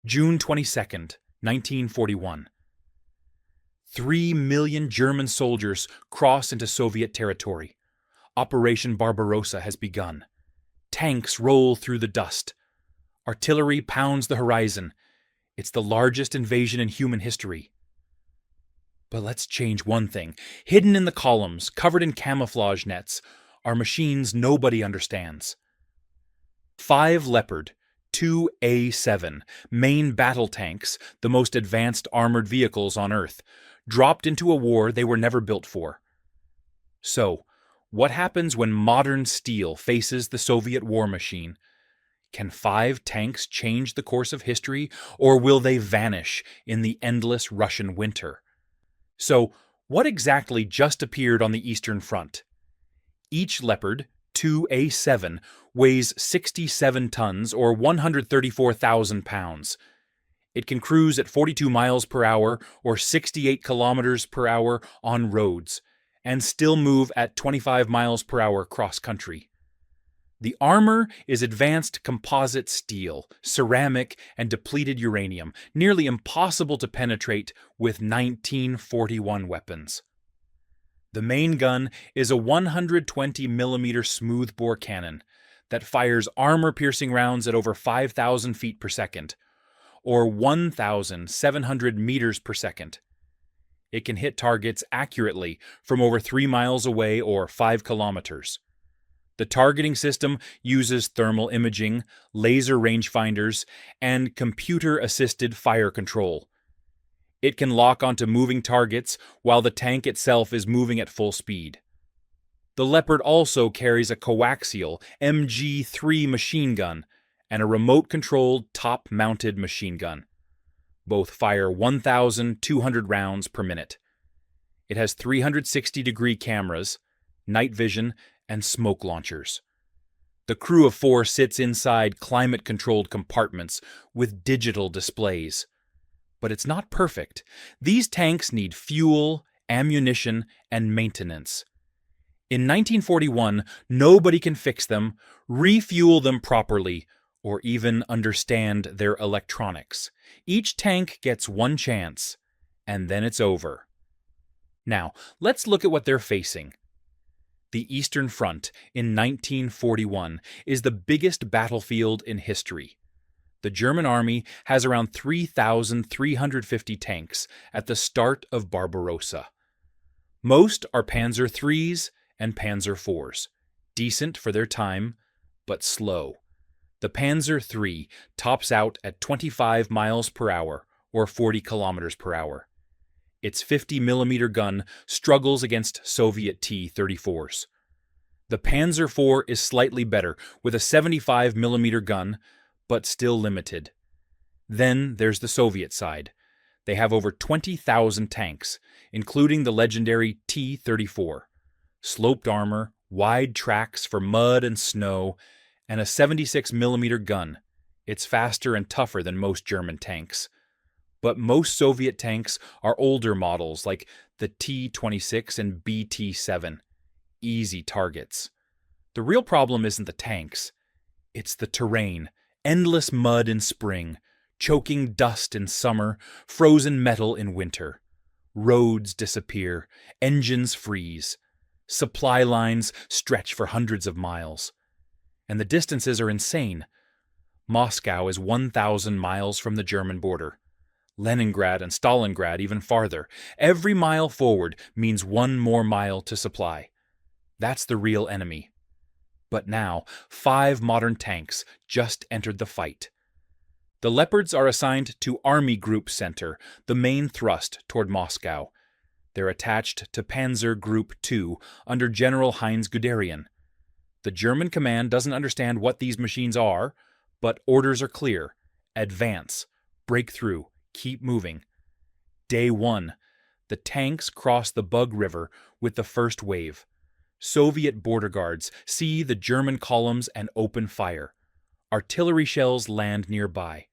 June 22nd, 1941. 3 million German soldiers cross into Soviet territory. Operation Barbarossa has begun. Tanks roll through the dust. Artillery pounds the horizon. It's the largest invasion in human history. But let's change one thing. Hidden in the columns, covered in camouflage nets, are machines nobody understands. 5 Leopard 2A7 main battle tanks, the most advanced armored vehicles on Earth, dropped into a war they were never built for. So, what happens when modern steel faces the Soviet war machine? Can 5 tanks change the course of history, or will they vanish in the endless Russian winter? So, what exactly just appeared on the Eastern Front? Each Leopard 2A7 weighs 67 tons or 134,000 pounds. It can cruise at 42 miles per hour or 68 kilometers per hour on roads, and still move at 25 miles per hour cross-country. The armor is advanced composite steel, ceramic, and depleted uranium, nearly impossible to penetrate with 1941 weapons. The main gun is a 120mm smoothbore cannon that fires armor-piercing rounds at over 5,000 feet per second, or 1,700 meters per second. It can hit targets accurately from over 3 miles away or 5 kilometers. The targeting system uses thermal imaging, laser rangefinders, and computer-assisted fire control. It can lock onto moving targets while the tank itself is moving at full speed. The Leopard also carries a coaxial MG3 machine gun and a remote-controlled top-mounted machine gun. Both fire 1,200 rounds per minute. It has 360-degree cameras, night vision, and smoke launchers. The crew of 4 sits inside climate-controlled compartments with digital displays. But it's not perfect. These tanks need fuel, ammunition, and maintenance. In 1941, nobody can fix them, refuel them properly, or even understand their electronics. Each tank gets one chance, and then it's over. Now, let's look at what they're facing. The Eastern Front in 1941 is the biggest battlefield in history. The German army has around 3,350 tanks at the start of Barbarossa. Most are Panzer IIIs and Panzer IVs, decent for their time, but slow. The Panzer III tops out at 25 miles per hour or 40 kilometers per hour. Its 50mm gun struggles against Soviet T-34s. The Panzer IV is slightly better, with a 75mm gun, but still limited. Then there's the Soviet side. They have over 20,000 tanks, including the legendary T-34. Sloped armor, wide tracks for mud and snow, and a 76mm gun. It's faster and tougher than most German tanks. But most Soviet tanks are older models like the T-26 and BT-7. Easy targets. The real problem isn't the tanks. It's the terrain. Endless mud in spring, choking dust in summer, frozen metal in winter. Roads disappear, engines freeze. Supply lines stretch for hundreds of miles. And the distances are insane. Moscow is 1,000 miles from the German border. Leningrad and Stalingrad even farther. Every mile forward means one more mile to supply. That's the real enemy. But now, 5 modern tanks just entered the fight. The Leopards are assigned to Army Group Center, the main thrust toward Moscow. They're attached to Panzer Group 2 under General Heinz Guderian. The German command doesn't understand what these machines are, but orders are clear. Advance. Break through. Keep moving. Day 1. The tanks cross the Bug River with the first wave. Soviet border guards see the German columns and open fire. Artillery shells land nearby.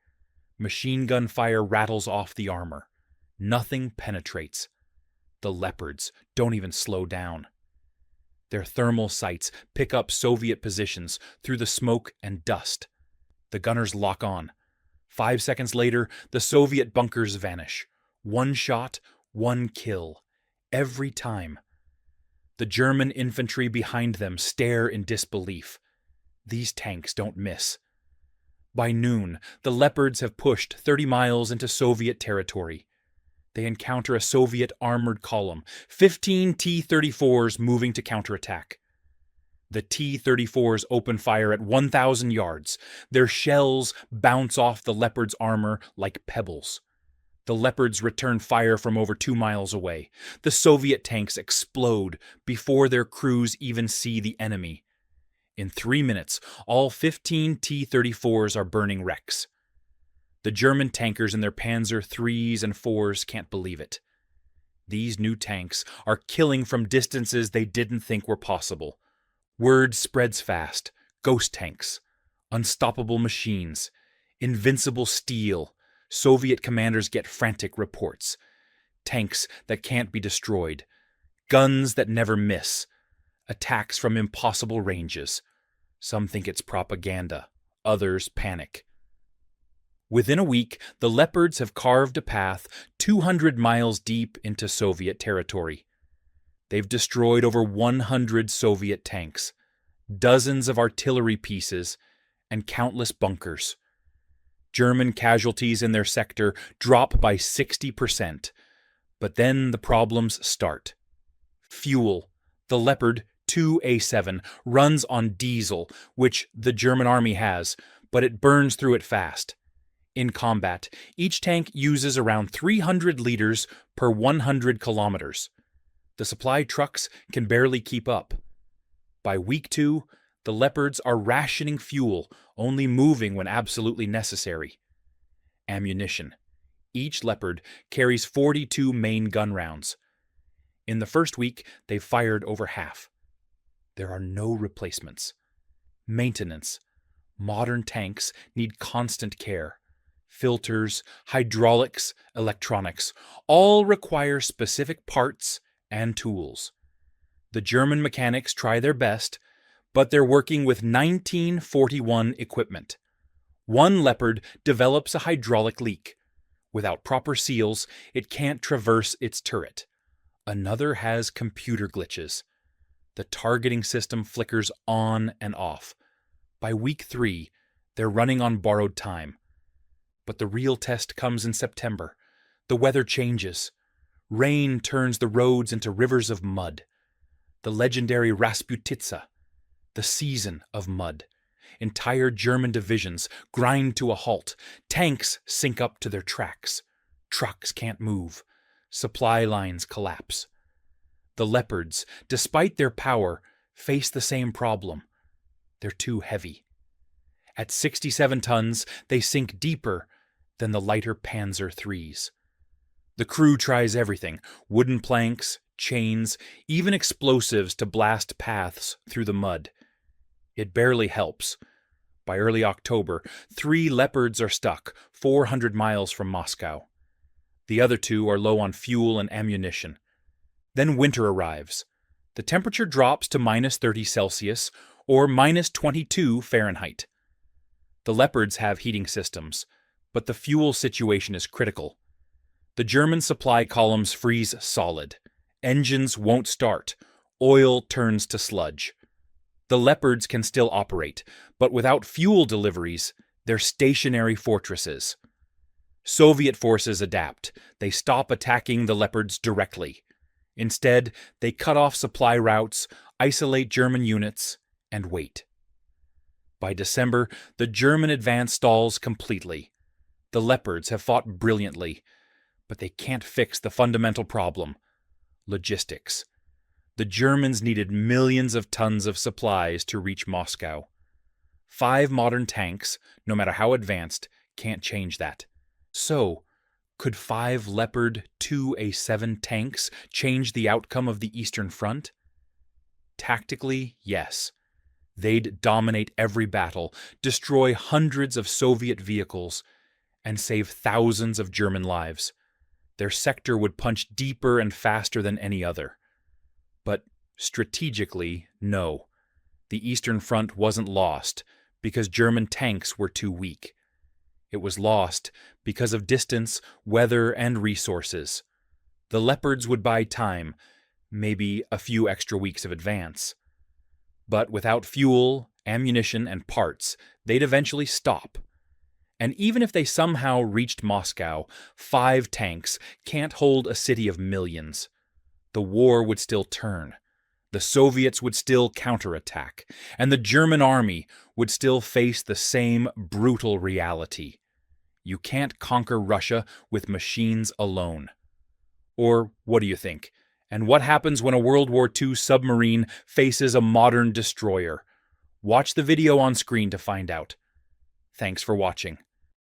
Machine gun fire rattles off the armor. Nothing penetrates. The Leopards don't even slow down. Their thermal sights pick up Soviet positions through the smoke and dust. The gunners lock on. 5 seconds later, the Soviet bunkers vanish. One shot, one kill. Every time. The German infantry behind them stare in disbelief. These tanks don't miss. By noon, the Leopards have pushed 30 miles into Soviet territory. They encounter a Soviet armored column, 15 T-34s moving to counterattack. The T-34s open fire at 1,000 yards. Their shells bounce off the Leopard's armor like pebbles. The Leopards return fire from over 2 miles away. The Soviet tanks explode before their crews even see the enemy. In 3 minutes, all 15 T-34s are burning wrecks. The German tankers in their Panzer IIIs and IVs can't believe it. These new tanks are killing from distances they didn't think were possible. Word spreads fast. Ghost tanks. Unstoppable machines. Invincible steel. Soviet commanders get frantic reports. Tanks that can't be destroyed. Guns that never miss. Attacks from impossible ranges. Some think it's propaganda. Others panic. Within a week, the Leopards have carved a path 200 miles deep into Soviet territory. They've destroyed over 100 Soviet tanks, dozens of artillery pieces, and countless bunkers. German casualties in their sector drop by 60%. But then the problems start. Fuel. The Leopard 2A7 runs on diesel, which the German army has, but it burns through it fast. In combat, each tank uses around 300 liters per 100 kilometers. The supply trucks can barely keep up. By week 2, the Leopards are rationing fuel, only moving when absolutely necessary. Ammunition. Each Leopard carries 42 main gun rounds. In the first week, they've fired over half. There are no replacements. Maintenance. Modern tanks need constant care. Filters, hydraulics, electronics, all require specific parts and tools. The German mechanics try their best, but they're working with 1941 equipment. One Leopard develops a hydraulic leak. Without proper seals, it can't traverse its turret. Another has computer glitches. The targeting system flickers on and off. By week 3, they're running on borrowed time. But the real test comes in September. The weather changes. Rain turns the roads into rivers of mud. The legendary Rasputitsa, the season of mud. Entire German divisions grind to a halt. Tanks sink up to their tracks. Trucks can't move. Supply lines collapse. The Leopards, despite their power, face the same problem. They're too heavy. At 67 tons, they sink deeper than the lighter Panzer IIIs. The crew tries everything: wooden planks, chains, even explosives to blast paths through the mud. It barely helps. By early October, 3 Leopards are stuck 400 miles from Moscow. The other 2 are low on fuel and ammunition. Then winter arrives. The temperature drops to -30 Celsius or -22 Fahrenheit. The Leopards have heating systems, but the fuel situation is critical. The German supply columns freeze solid. Engines won't start. Oil turns to sludge. The Leopards can still operate, but without fuel deliveries, they're stationary fortresses. Soviet forces adapt. They stop attacking the Leopards directly. Instead, they cut off supply routes, isolate German units, and wait. By December, the German advance stalls completely. The Leopards have fought brilliantly, but they can't fix the fundamental problem: logistics. The Germans needed millions of tons of supplies to reach Moscow. 5 modern tanks, no matter how advanced, can't change that. So, could 5 Leopard 2A7 tanks change the outcome of the Eastern Front? Tactically, yes. They'd dominate every battle, destroy hundreds of Soviet vehicles, and save thousands of German lives. Their sector would punch deeper and faster than any other. But strategically, no. The Eastern Front wasn't lost because German tanks were too weak. It was lost because of distance, weather, and resources. The Leopards would buy time, maybe a few extra weeks of advance. But without fuel, ammunition, and parts, they'd eventually stop. And even if they somehow reached Moscow, 5 tanks can't hold a city of millions. The war would still turn. The Soviets would still counterattack, and the German army would still face the same brutal reality. You can't conquer Russia with machines alone. Or what do you think? And what happens when a World War II submarine faces a modern destroyer? Watch the video on screen to find out. Thanks for watching.